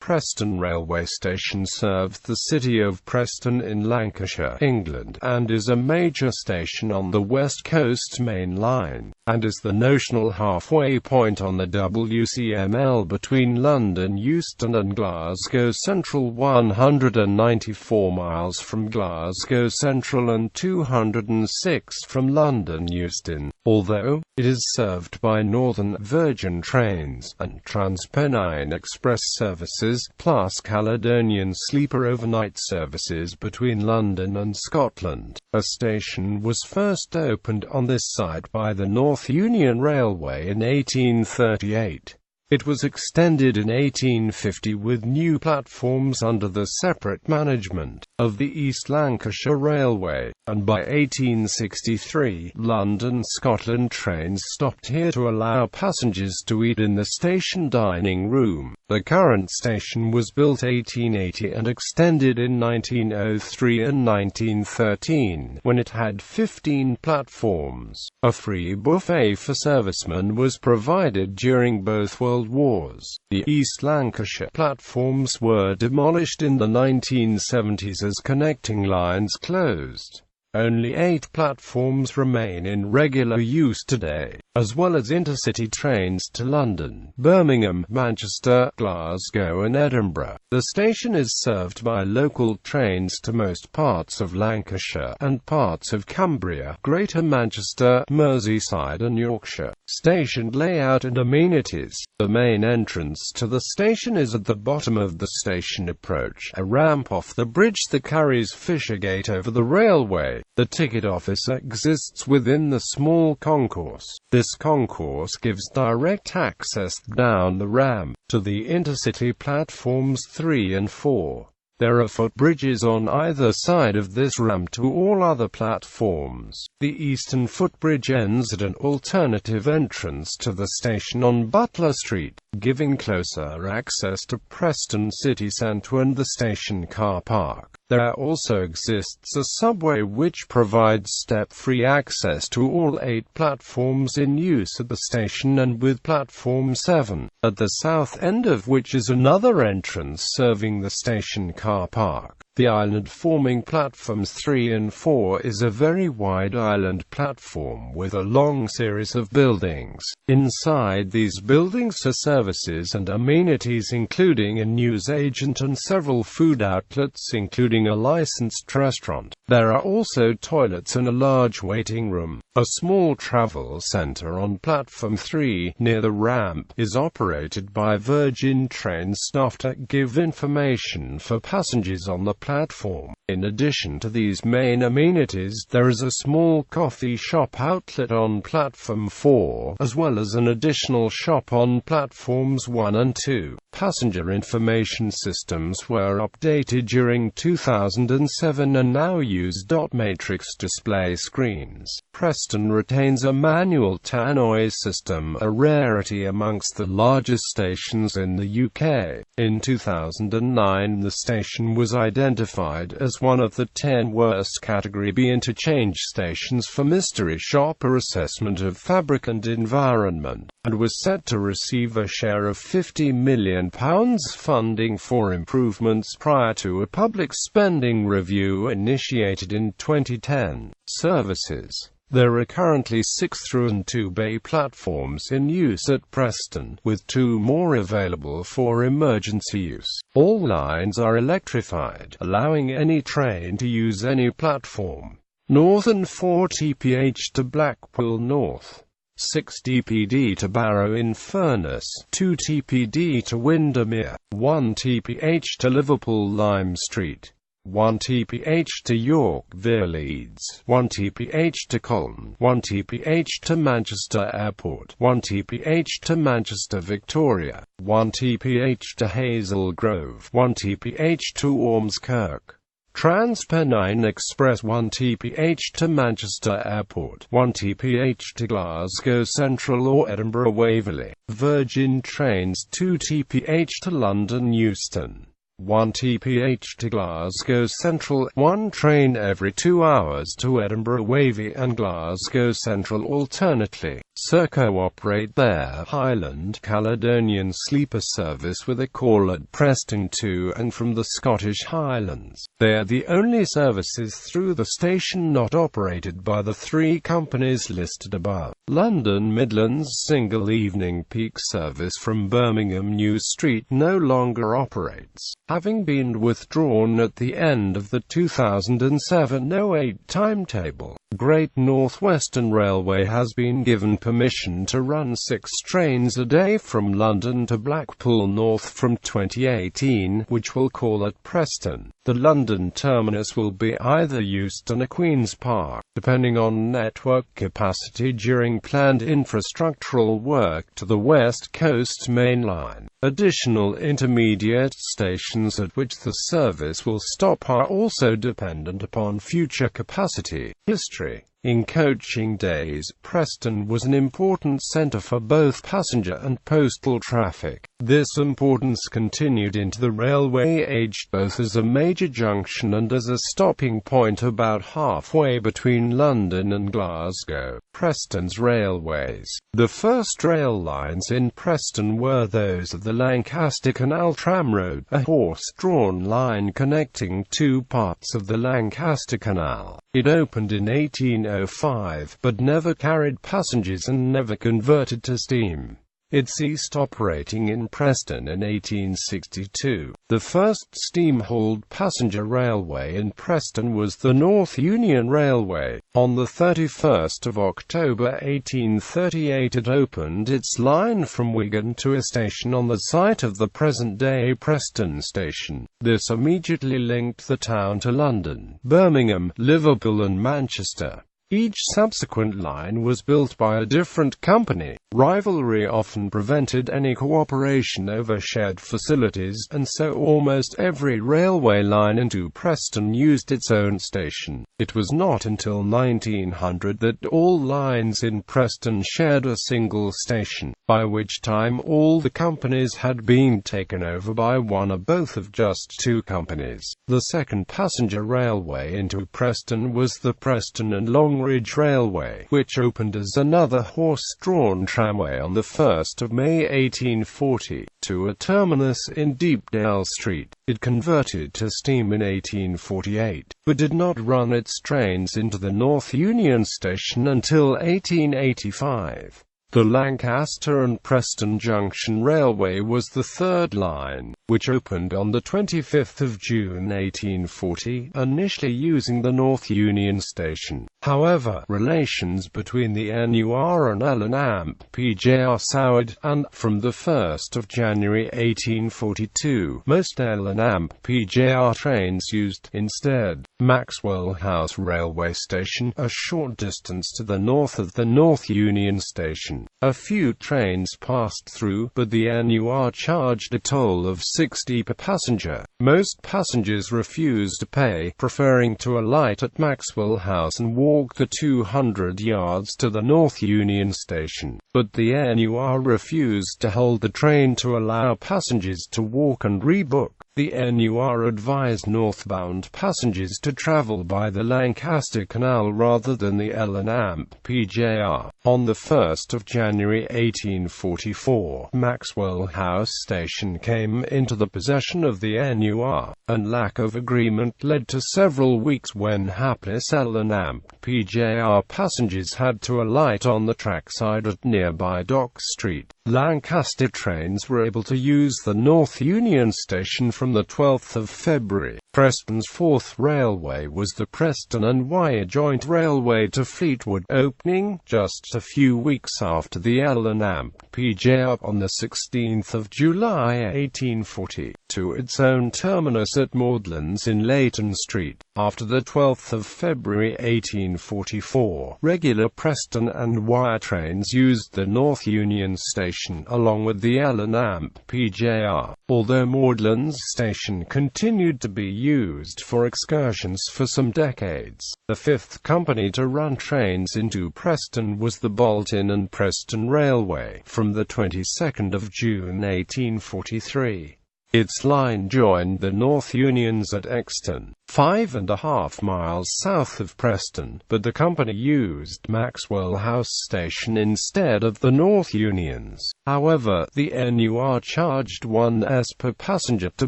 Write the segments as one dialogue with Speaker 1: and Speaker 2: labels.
Speaker 1: Preston railway station serves the city of Preston in Lancashire, England, and is a major station on the West Coast Main Line, and is the notional halfway point on the WCML between London Euston and Glasgow Central, 194 miles from Glasgow Central and 206 from London Euston, although it is served by Northern Virgin trains and TransPennine Express services, plus Caledonian Sleeper overnight services between London and Scotland. A station was first opened on this site by the North Union Railway in 1838. It was extended in 1850 with new platforms under the separate management of the East Lancashire Railway, and by 1863, London Scotland trains stopped here to allow passengers to eat in the station dining room. The current station was built 1880 and extended in 1903 and 1913, when it had 15 platforms. A free buffet for servicemen was provided during both World Wars. The East Lancashire platforms were demolished in the 1970s as connecting lines closed. Only 8 platforms remain in regular use today, as well as intercity trains to London, Birmingham, Manchester, Glasgow and Edinburgh. The station is served by local trains to most parts of Lancashire and parts of Cumbria, Greater Manchester, Merseyside and Yorkshire. Station layout and amenities. The main entrance to the station is at the bottom of the station approach, a ramp off the bridge that carries Fishergate over the railway. The ticket office exists within the small concourse. This concourse gives direct access down the ramp to the intercity platforms 3 and 4. There are footbridges on either side of this ramp to all other platforms. The eastern footbridge ends at an alternative entrance to the station on Butler Street, giving closer access to Preston city centre and the station car park. There also exists a subway which provides step-free access to all 8 platforms in use at the station and with platform 7, at the south end of which is another entrance serving the station car park. The island-forming platforms 3 and 4 is a very wide island platform with a long series of buildings. Inside these buildings are services and amenities including a newsagent and several food outlets including a licensed restaurant. There are also toilets and a large waiting room. A small travel centre on platform 3, near the ramp, is operated by Virgin train staff to give information for passengers on the platform. In addition to these main amenities, there is a small coffee shop outlet on platform 4, as well as an additional shop on platforms 1 and 2. Passenger information systems were updated during 2007 and now use dot matrix display screens. Preston retains a manual tannoy system, a rarity amongst the largest stations in the UK. In 2009, the station was identified as one of the 10 worst Category B interchange stations for mystery shopper assessment of fabric and environment, and was set to receive a share of £50 million funding for improvements prior to a public spending review initiated in 2010. Services. There are currently 6 through and 2 bay platforms in use at Preston, with 2 more available for emergency use. All lines are electrified, allowing any train to use any platform. Northern 4 TPH to Blackpool North, 6 TPD to Barrow-in-Furness, 2 TPD to Windermere, 1 TPH to Liverpool Lime Street, 1 TPH to Yorkville Leeds, 1 TPH to Colne, 1 TPH to Manchester Airport, 1 TPH to Manchester Victoria, 1 TPH to Hazel Grove, 1 TPH to Ormskirk. TransPennine Express 1 TPH to Manchester Airport, 1 TPH to Glasgow Central or Edinburgh Waverley. Virgin Trains 2 TPH to London Euston, 1 TPH to Glasgow Central, 1 train every 2 hours to Edinburgh Waverley and Glasgow Central alternately. Serco operate their Highland Caledonian Sleeper service with a call at Preston to and from the Scottish Highlands. They are the only services through the station not operated by the three companies listed above. London Midland's single evening peak service from Birmingham New Street no longer operates, having been withdrawn at the end of the 2007-08 timetable. Great North Western Railway has been given permission to run 6 trains a day from London to Blackpool North from 2018, which will call at Preston. The London terminus will be either Euston or Queen's Park, depending on network capacity during planned infrastructural work to the West Coast Main Line. Additional intermediate stations at which the service will stop are also dependent upon future capacity. History. In coaching days, Preston was an important centre for both passenger and postal traffic. This importance continued into the railway age, both as a major junction and as a stopping point about halfway between London and Glasgow. Preston's railways. The first rail lines in Preston were those of the Lancaster Canal Tramroad, a horse-drawn line connecting two parts of the Lancaster Canal. It opened in 1805, but never carried passengers and never converted to steam. It ceased operating in Preston in 1862. The first steam-hauled passenger railway in Preston was the North Union Railway. On the 31st of October 1838 it opened its line from Wigan to a station on the site of the present-day Preston station. This immediately linked the town to London, Birmingham, Liverpool and Manchester. Each subsequent line was built by a different company. Rivalry often prevented any cooperation over shared facilities, and so almost every railway line into Preston used its own station. It was not until 1900 that all lines in Preston shared a single station, by which time all the companies had been taken over by one or both of just two companies. The second passenger railway into Preston was the Preston and Longridge Railway, which opened as another horse-drawn tramway on the 1st of May 1840, to a terminus in Deepdale Street. It converted to steam in 1848, but did not run its trains into the North Union Station until 1885. The Lancaster and Preston Junction Railway was the third line, which opened on the 25th of June 1840, initially using the North Union Station. However, relations between the NUR and L&AMP PJR soured, and, from the 1st of January 1842, most L&AMP PJR trains used, instead, Maxwell House Railway Station, a short distance to the north of the North Union Station. A few trains passed through, but the NUR charged a toll of 60 per passenger. Most passengers refused to pay, preferring to alight at Maxwell House and walk the 200 yards to the North Union Station. But the NUR refused to hold the train to allow passengers to walk and rebook. The NUR advised northbound passengers to travel by the Lancaster Canal rather than the L&AMP PJR. On the 1st of January 1844, Maxwell House Station came into the possession of the NUR, and lack of agreement led to several weeks when hapless L&AMP PJR passengers had to alight on the trackside at nearby Dock Street. Lancaster trains were able to use the North Union Station from the 12th of February. Preston's fourth railway was the Preston and Wyre Joint Railway to Fleetwood, opening just a few weeks after the L&AMP PJR on the 16th of July 1840, to its own terminus at Maudlands in Leighton Street. After the 12th of February 1844, regular Preston and Wyre trains used the North Union Station along with the L&AMP PJR, although Maudlands Station continued to be used for excursions for some decades. The fifth company to run trains into Preston was the Bolton and Preston Railway, from the 22nd of June 1843. Its line joined the North Unions at Exton. 5.5 miles south of Preston, but the company used Maxwell House Station instead of the North Union's. However, the NUR charged 1s per passenger to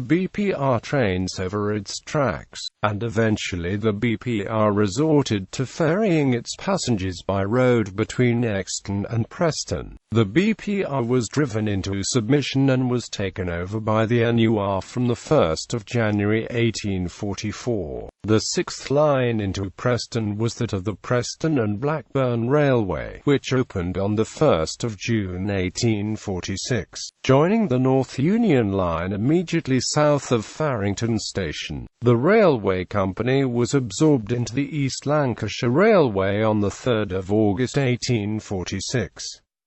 Speaker 1: BPR trains over its tracks, and eventually the BPR resorted to ferrying its passengers by road between Euston and Preston. The BPR was driven into submission and was taken over by the NUR from the 1st of January 1844. The sixth line into Preston was that of the Preston and Blackburn Railway, which opened on the 1st of June 1846, joining the North Union Line immediately south of Farrington Station. The railway company was absorbed into the East Lancashire Railway on the 3rd of August 1846.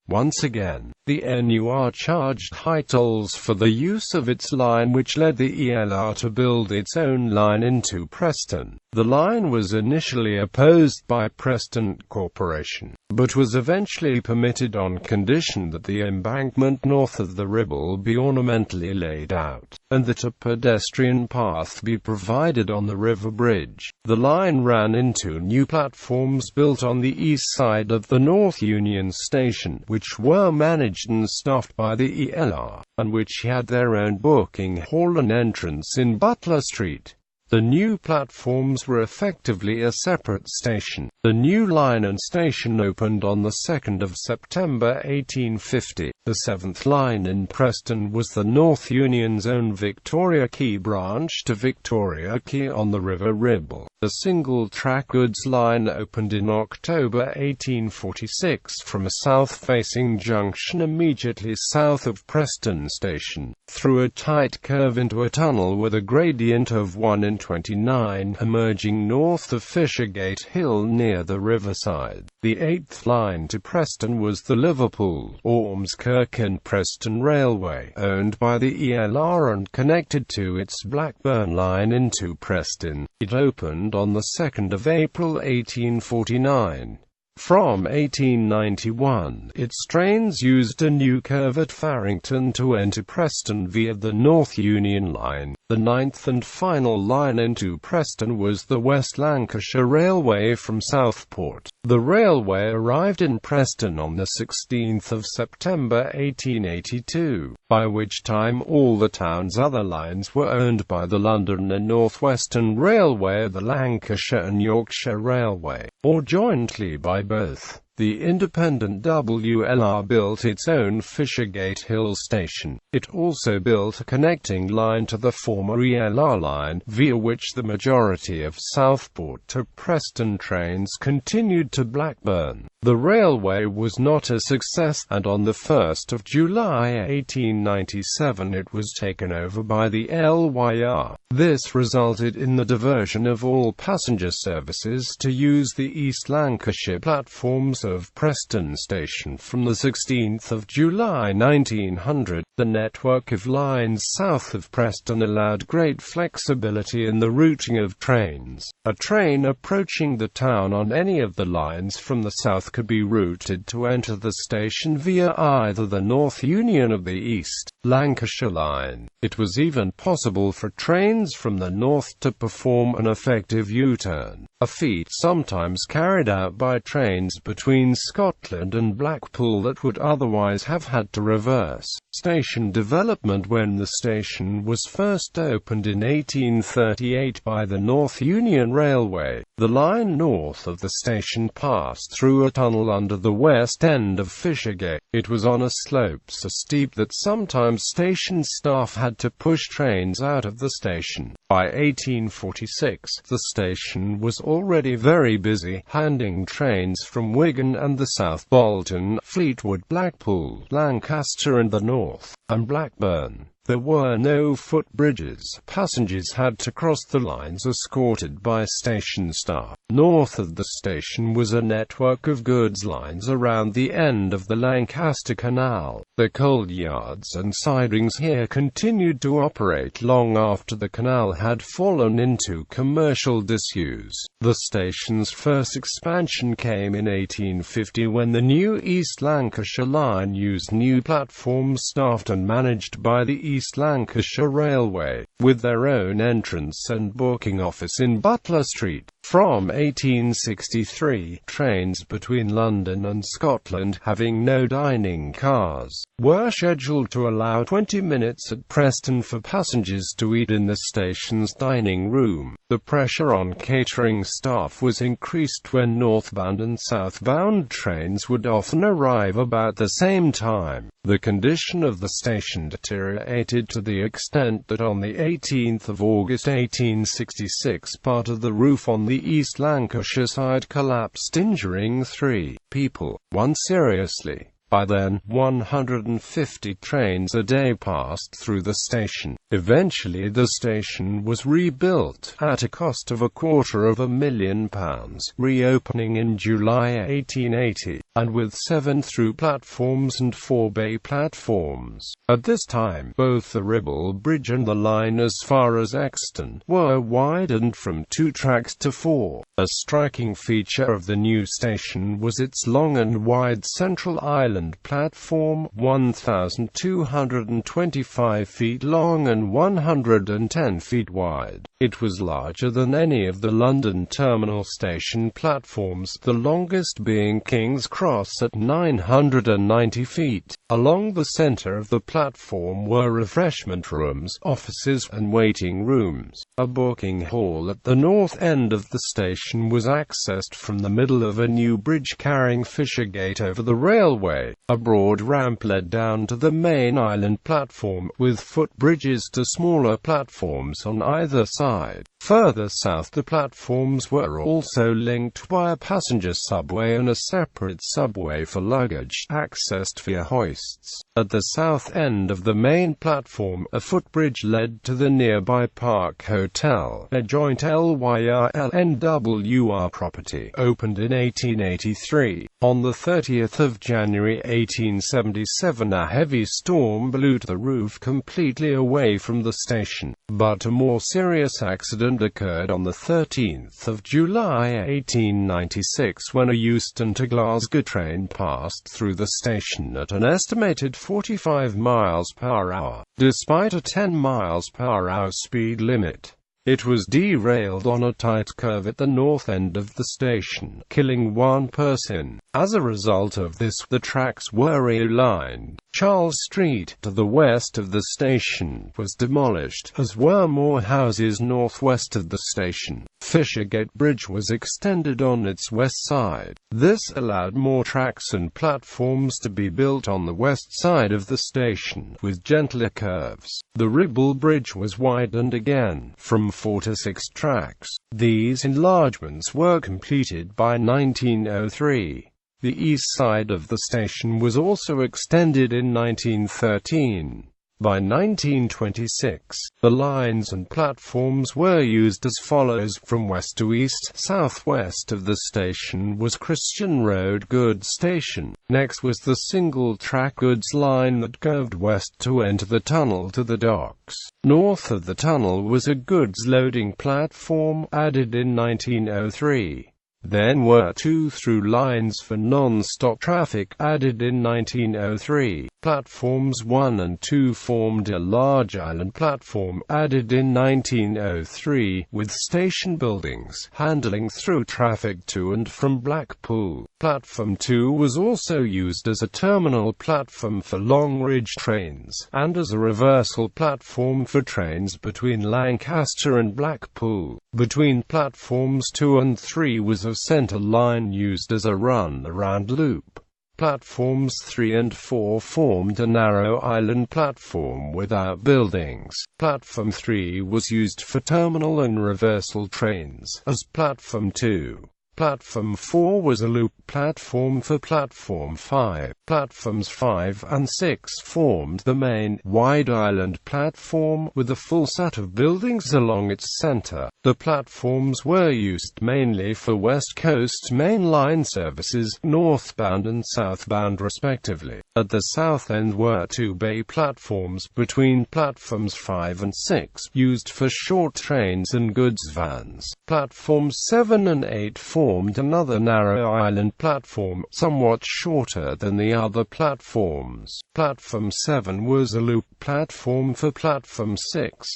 Speaker 1: Once again, the NUR charged high tolls for the use of its line, which led the ELR to build its own line into Preston. The line was initially opposed by Preston Corporation, but was eventually permitted on condition that the embankment north of the Ribble be ornamentally laid out, and that a pedestrian path be provided on the river bridge. The line ran into new platforms built on the east side of the North Union Station, which were managed and staffed by the ELR, and which had their own booking hall and entrance in Butler Street. The new platforms were effectively a separate station. The new line and station opened on the 2nd of September 1850. The seventh line in Preston was the North Union's own Victoria Quay branch to Victoria Quay on the River Ribble. The single-track goods line opened in October 1846 from a south-facing junction immediately south of Preston Station, through a tight curve into a tunnel with a gradient of 1 in 29, emerging north of Fishergate Hill near the riverside. The eighth line to Preston was the Liverpool, Ormskirk and Preston Railway, owned by the ELR and connected to its Blackburn line into Preston. It opened on the 2nd of April 1849. From 1891, its trains used a new curve at Farrington to enter Preston via the North Union Line. The ninth and final line into Preston was the West Lancashire Railway from Southport. The railway arrived in Preston on the 16th of September 1882, by which time all the town's other lines were owned by the London and North Western Railway, the Lancashire and Yorkshire Railway, or jointly by both. The independent WLR built its own Fishergate Hill station. It also built a connecting line to the former ELR line, via which the majority of Southport to Preston trains continued to Blackburn. The railway was not a success, and on the 1st of July 1897 it was taken over by the LYR. This resulted in the diversion of all passenger services to use the East Lancashire platforms of Preston Station from the 16th of July 1900. The network of lines south of Preston allowed great flexibility in the routing of trains. A train approaching the town on any of the lines from the south could be routed to enter the station via either the North Union or the East Lancashire line. It was even possible for trains from the north to perform an effective U-turn, a feat sometimes carried out by trains between Scotland and Blackpool that would otherwise have had to reverse. Station development. When the station was first opened in 1838 by the North Union Railway, the line north of the station passed through a tunnel under the west end of Fishergate. It was on a slope so steep that sometimes station staff had to push trains out of the station. By 1846, the station was already very busy, handing trains from Wigan and the South, Bolton, Fleetwood, Blackpool, Lancaster and the North, and Blackburn. There were no footbridges. Passengers had to cross the lines escorted by station staff. North of the station was a network of goods lines around the end of the Lancaster Canal. The coal yards and sidings here continued to operate long after the canal had fallen into commercial disuse. The station's first expansion came in 1850 when the new East Lancashire line used new platforms staffed and managed by the East Lancashire Railway, with their own entrance and booking office in Butler Street. From 1863, trains between London and Scotland, having no dining cars, were scheduled to allow 20 minutes at Preston for passengers to eat in the station's dining room. The pressure on catering staff was increased when northbound and southbound trains would often arrive about the same time. The condition of the station deteriorated to the extent that on the 18th of August 1866 part of the roof on the East Lancashire side collapsed, injuring 3 people, one seriously. By then, 150 trains a day passed through the station. Eventually the station was rebuilt, at a cost of £250,000, reopening in July 1880, and with 7 through platforms and 4 bay platforms. At this time, both the Ribble Bridge and the line as far as Exton were widened from 2 tracks to 4. A striking feature of the new station was its long and wide central island platform, 1,225 feet long and 110 feet wide. It was larger than any of the London terminal station platforms, the longest being King's Cross at 990 feet. Along the centre of the platform were refreshment rooms, offices, and waiting rooms. A booking hall at the north end of the station was accessed from the middle of a new bridge carrying Fishergate over the railway. A broad ramp led down to the main island platform, with footbridges to smaller platforms on either side. Further south, the platforms were also linked by a passenger subway and a separate subway for luggage, accessed via hoists. At the south end of the main platform, a footbridge led to the nearby Park Hotel, a joint LYR-LNWR property, opened in 1883. On the 30th of January 1877, a heavy storm blew the roof completely away from the station, but a more serious accident occurred on the 13th of July 1896 when a Euston to Glasgow train passed through the station at an estimated 45 miles per hour, despite a 10 miles per hour speed limit. It was derailed on a tight curve at the north end of the station, killing 1 person. As a result of this, the tracks were realigned. Charles Street, to the west of the station, was demolished, as were more houses northwest of the station. Fishergate Bridge was extended on its west side. This allowed more tracks and platforms to be built on the west side of the station, with gentler curves. The Ribble Bridge was widened again, from 4 to 6 tracks. These enlargements were completed by 1903. The east side of the station was also extended in 1913. By 1926, the lines and platforms were used as follows. From west to east, southwest of the station was Christian Road Goods Station. Next was the single-track goods line that curved west to enter the tunnel to the docks. North of the tunnel was a goods loading platform, added in 1903. Then were 2 through lines for non-stop traffic, added in 1903. Platforms 1 and 2 formed a large island platform, added in 1903, with station buildings, handling through traffic to and from Blackpool. Platform 2 was also used as a terminal platform for long-range trains, and as a reversal platform for trains between Lancaster and Blackpool. Between platforms 2 and 3 was a centre line used as a run-around loop. Platforms 3 and 4 formed a narrow island platform without buildings. Platform 3 was used for terminal and reversal trains, as Platform 2. Platform 4 was a loop platform for Platform 5. Platforms 5 and 6 formed the main, wide island platform, with a full set of buildings along its centre. The platforms were used mainly for West Coast Main Line services, northbound and southbound respectively. At the south end were 2 bay platforms between platforms 5 and 6, used for short trains and goods vans. Platforms 7 and 8 formed formed another narrow island platform, somewhat shorter than the other platforms. Platform 7 was a loop platform for Platform 6.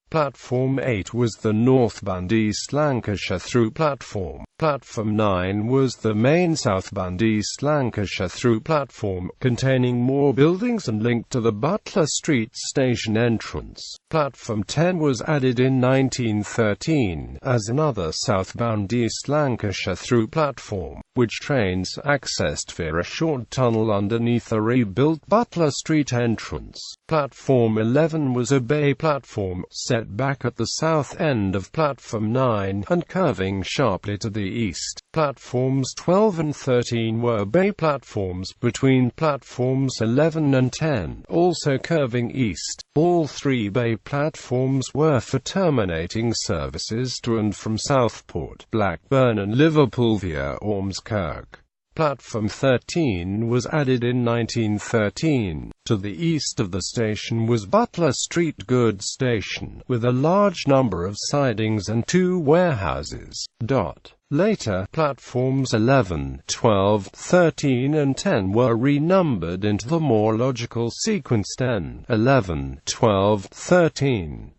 Speaker 1: Platform 8 was the northbound East Lancashire through platform. Platform 9 was the main southbound East Lancashire through platform, containing more buildings and linked to the Butler Street station entrance. Platform 10 was added in 1913 as another southbound East Lancashire through platform, which trains accessed via a short tunnel underneath the rebuilt Butler Street entrance. Platform 11 was a bay platform, set back at the south end of Platform 9, and curving sharply to the east. Platforms 12 and 13 were bay platforms between platforms 11 and 10, also curving east. All three bay platforms were for terminating services to and from Southport, Blackburn and Liverpool via Ormskirk. Platform 13 was added in 1913. To the east of the station was Butler Street Goods Station, with a large number of sidings and 2 warehouses. Later, platforms 11, 12, 13 and 10 were renumbered into the more logical sequence 10, 11, 12, 13.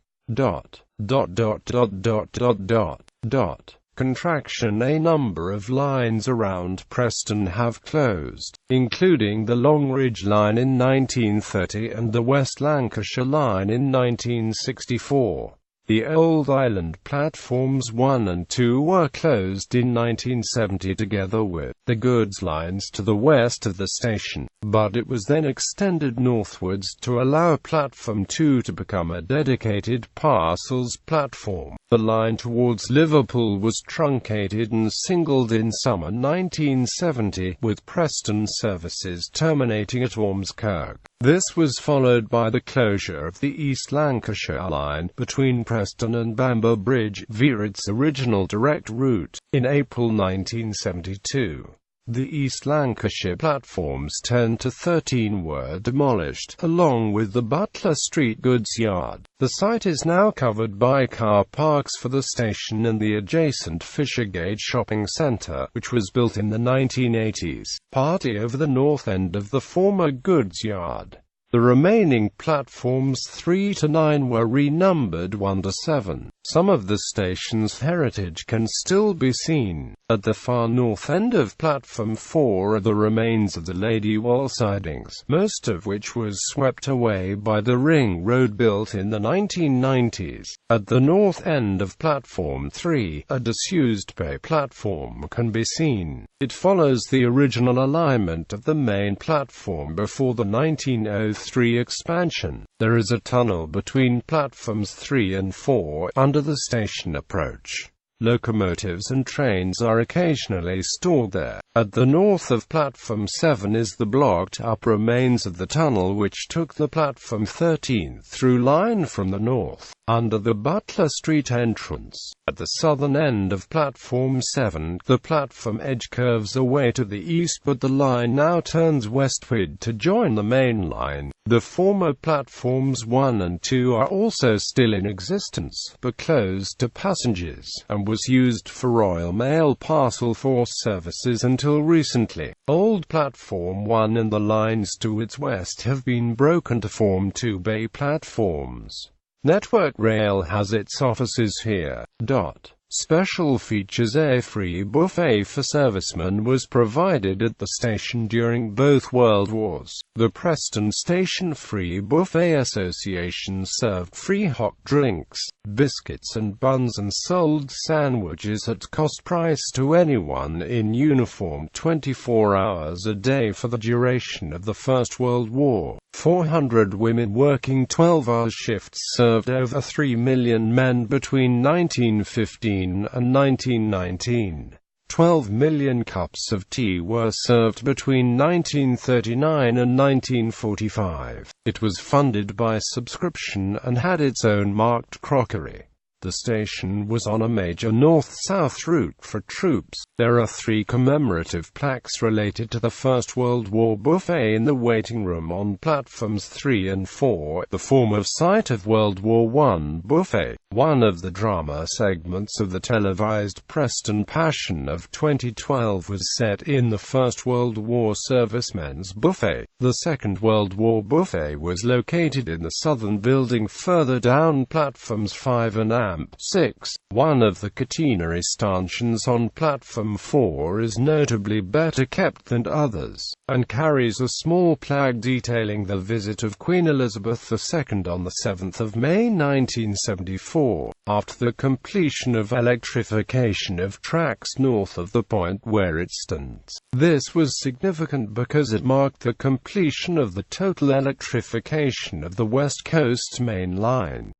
Speaker 1: Contraction. A number of lines around Preston have closed, including the Longridge Line in 1930 and the West Lancashire Line in 1964. The Old Island platforms 1 and 2 were closed in 1970 together with the goods lines to the west of the station, but it was then extended northwards to allow Platform 2 to become a dedicated parcels platform. The line towards Liverpool was truncated and singled in summer 1970, with Preston services terminating at Ormskirk. This was followed by the closure of the East Lancashire line between Preston and Bamber Bridge via its original direct route in April 1972. The East Lancashire platforms 10 to 13 were demolished, along with the Butler Street goods yard. The site is now covered by car parks for the station and the adjacent Fishergate shopping centre, which was built in the 1980s, partly over the north end of the former goods yard. The remaining platforms 3 to 9 were renumbered 1 to 7. Some of the station's heritage can still be seen. At the far north end of Platform 4 are the remains of the Ladywall sidings, most of which was swept away by the ring road built in the 1990s. At the north end of Platform 3, a disused bay platform can be seen. It follows the original alignment of the main platform before the 1903 expansion. There is a tunnel between platforms 3 and 4 under the station approach. Locomotives and trains are occasionally stored there. At the north of Platform 7 is the blocked-up remains of the tunnel which took the Platform 13 through line from the north, under the Butler Street entrance. At the southern end of Platform 7, the platform edge curves away to the east, but the line now turns westward to join the main line. The former platforms 1 and 2 are also still in existence, but closed to passengers, and was used for Royal Mail Parcel Force services until recently. Old Platform 1 and the lines to its west have been broken to form 2 bay platforms. Network Rail has its offices here. Special features. A free buffet for servicemen was provided at the station during both World Wars. The Preston Station Free Buffet Association served free hot drinks, biscuits and buns and sold sandwiches at cost price to anyone in uniform 24 hours a day for the duration of the First World War. 400 women working 12-hour shifts served over 3 million men between 1915 and 1919. 12 million cups of tea were served between 1939 and 1945. It was funded by subscription and had its own marked crockery. The station was on a major north-south route for troops. There are 3 commemorative plaques related to the First World War buffet in the waiting room on platforms 3 and 4, the former site of World War I buffet. One of the drama segments of the televised Preston Passion of 2012 was set in the First World War servicemen's buffet. The Second World War buffet was located in the southern building further down platforms 5 and 6. One of the catenary stanchions on platform 4 is notably better kept than others, and carries a small plaque detailing the visit of Queen Elizabeth II on the 7th of May 1974. After the completion of electrification of tracks north of the point where it stands. This was significant because it marked the completion of the total electrification of the West Coast Main Line.